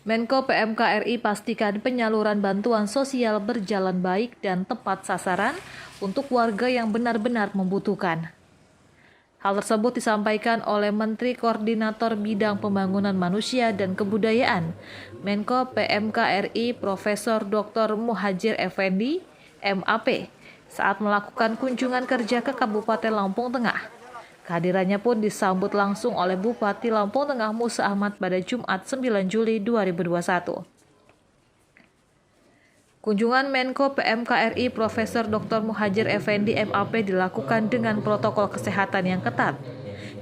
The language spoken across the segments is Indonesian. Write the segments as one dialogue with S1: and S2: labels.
S1: Menko PMK RI pastikan penyaluran bantuan sosial berjalan baik dan tepat sasaran untuk warga yang benar-benar membutuhkan. Hal tersebut disampaikan oleh Menteri Koordinator Bidang Pembangunan Manusia dan Kebudayaan, Menko PMK RI Profesor Dr. Muhadjir Effendi, MAP, saat melakukan kunjungan kerja ke Kabupaten Lampung Tengah. Kehadirannya pun disambut langsung oleh Bupati Lampung Tengah Musa Ahmad pada Jumat 9 Juli 2021. Kunjungan Menko PMK RI Profesor Dr. Muhadjir Effendi MAP dilakukan dengan protokol kesehatan yang ketat.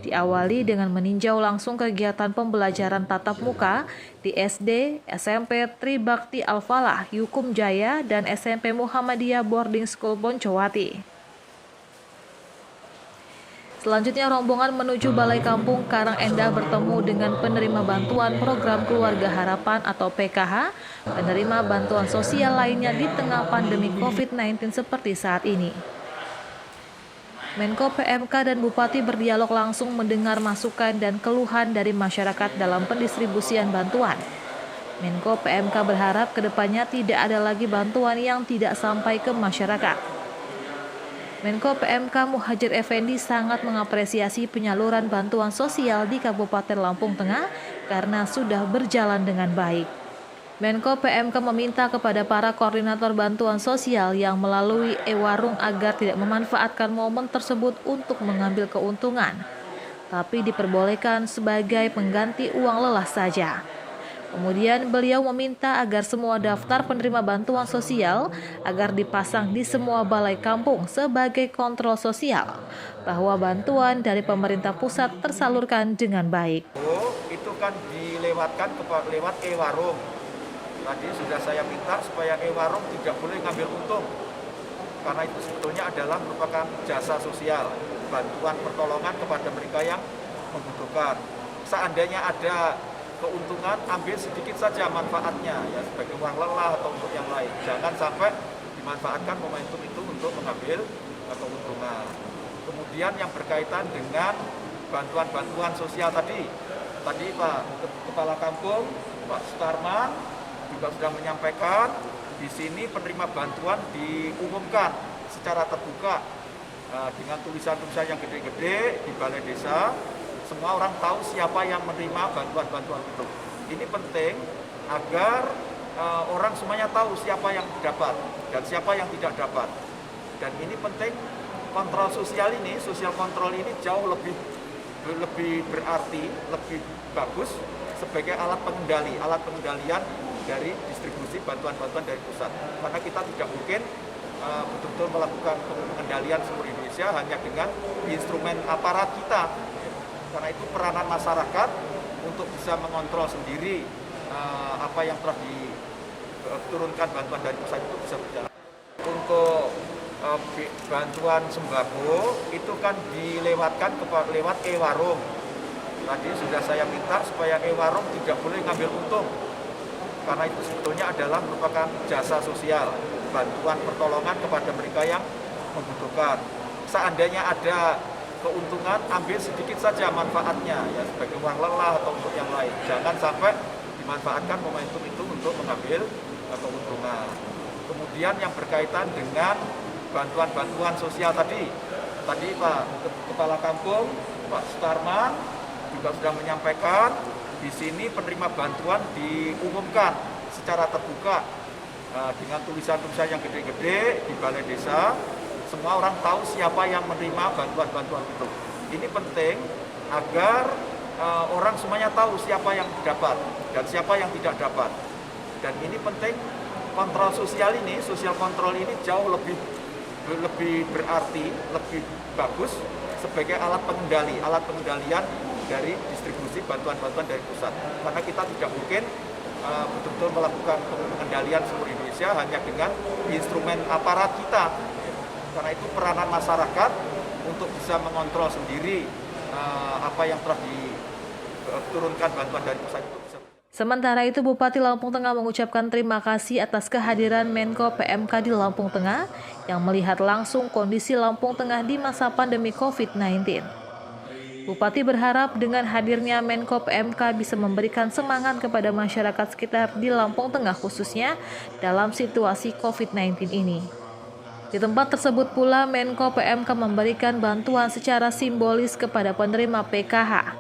S1: Diawali dengan meninjau langsung kegiatan pembelajaran tatap muka di SD, SMP Tribakti Al-Falah, Yukum Jaya, dan SMP Muhammadiyah Boarding School Boncowati. Selanjutnya rombongan menuju Balai Kampung Karang Endah bertemu dengan penerima bantuan program Keluarga Harapan atau PKH, penerima bantuan sosial lainnya di tengah pandemi COVID-19 seperti saat ini. Menko PMK dan Bupati berdialog langsung mendengar masukan dan keluhan dari masyarakat dalam pendistribusian bantuan. Menko PMK berharap kedepannya tidak ada lagi bantuan yang tidak sampai ke masyarakat. Menko PMK Muhadjir Effendi sangat mengapresiasi penyaluran bantuan sosial di Kabupaten Lampung Tengah karena sudah berjalan dengan baik. Menko PMK meminta kepada para koordinator bantuan sosial yang melalui e-warung agar tidak memanfaatkan momen tersebut untuk mengambil keuntungan, tapi diperbolehkan sebagai pengganti uang lelah saja. Kemudian beliau meminta agar semua daftar penerima bantuan sosial agar dipasang di semua balai kampung sebagai kontrol sosial bahwa bantuan dari pemerintah pusat tersalurkan dengan baik.
S2: Itu kan dilewatkan lewat e-warung. Tadi sudah saya minta supaya e-warung tidak boleh ngambil untung. Karena itu sebetulnya adalah merupakan jasa sosial, bantuan pertolongan kepada mereka yang membutuhkan. Seandainya ada keuntungan, ambil sedikit saja manfaatnya ya sebagai uang lelah atau untuk yang lain. Jangan sampai dimanfaatkan momentum itu untuk mengambil keuntungan. Kemudian yang berkaitan dengan bantuan-bantuan sosial tadi Pak Kepala Kampung, Pak Sutarman juga sudah menyampaikan di sini penerima bantuan diumumkan secara terbuka dengan tulisan-tulisan yang gede-gede di balai desa. Semua orang tahu siapa yang menerima bantuan-bantuan itu. Ini penting agar orang semuanya tahu siapa yang dapat dan siapa yang tidak dapat. Dan ini penting, kontrol sosial ini, sosial kontrol ini jauh lebih berarti, lebih bagus sebagai alat pengendalian dari distribusi bantuan-bantuan dari pusat. Karena kita tidak mungkin betul-betul melakukan pengendalian seluruh Indonesia hanya dengan instrumen aparat kita. Karena itu peranan masyarakat untuk bisa mengontrol sendiri apa yang telah diturunkan bantuan dari pusat itu bisa berjalan. Untuk bantuan sembako itu kan dilewatkan lewat e-warung. Tadi sudah saya minta supaya e-warung tidak boleh ngambil untung. Karena itu sebetulnya adalah merupakan jasa sosial, bantuan pertolongan kepada mereka yang membutuhkan. Seandainya ada keuntungan, ambil sedikit saja manfaatnya ya sebagai uang lelah atau untuk yang lain. Jangan sampai dimanfaatkan momentum itu untuk mengambil keuntungan. Kemudian yang berkaitan dengan bantuan-bantuan sosial tadi Pak Kepala Kampung, Pak Sutarman juga sudah menyampaikan di sini penerima bantuan diumumkan secara terbuka dengan tulisan-tulisan yang gede-gede di balai desa. Semua orang tahu siapa yang menerima bantuan-bantuan itu. Ini penting agar orang semuanya tahu siapa yang dapat dan siapa yang tidak dapat. Dan ini penting, kontrol sosial ini, sosial kontrol ini jauh lebih berarti, lebih bagus sebagai alat pengendalian dari distribusi bantuan-bantuan dari pusat. Karena kita tidak mungkin betul-betul melakukan pengendalian seluruh Indonesia hanya dengan instrumen aparat kita. Karena itu peranan masyarakat untuk bisa mengontrol sendiri apa yang telah diturunkan bantuan dari pusat itu bisa.
S1: Sementara itu Bupati Lampung Tengah mengucapkan terima kasih atas kehadiran Menko PMK di Lampung Tengah yang melihat langsung kondisi Lampung Tengah di masa pandemi COVID-19. Bupati berharap dengan hadirnya Menko PMK bisa memberikan semangat kepada masyarakat sekitar di Lampung Tengah khususnya dalam situasi COVID-19 ini. Di tempat tersebut pula Menko PMK memberikan bantuan secara simbolis kepada penerima PKH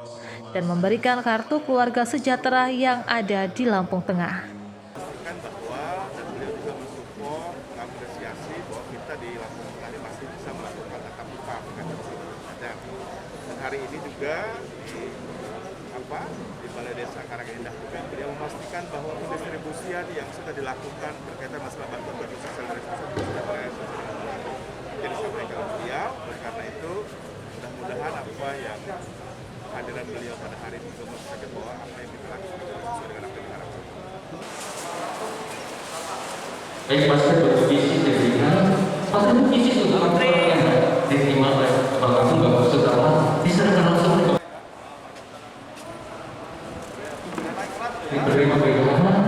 S1: dan memberikan kartu keluarga sejahtera yang ada di Lampung Tengah.
S3: Bahwa dan beliau juga mensupport, mengapresiasi bahwa kita di Lampung Tengah ini masih bisa melakukan tatap muka dan hari ini juga di Balai Desa Karanggindah juga beliau memastikan bahwa pendistribusian yang sudah dilakukan berkaitan masalah bantuan sosial dan sudah jadi disampaikan beliau. Oleh karena itu mudah-mudahan apa yang kehadiran beliau pada hari ini juga menunjukkan bahwa apa yang kita lakukan sesuai dengan apa yang diharapkan.
S4: Baik, masker bervisi sehingga masker bervisi untuk orang yang diterima oleh langsung Bapak Saudara diserahkan langsung ke penerima PKH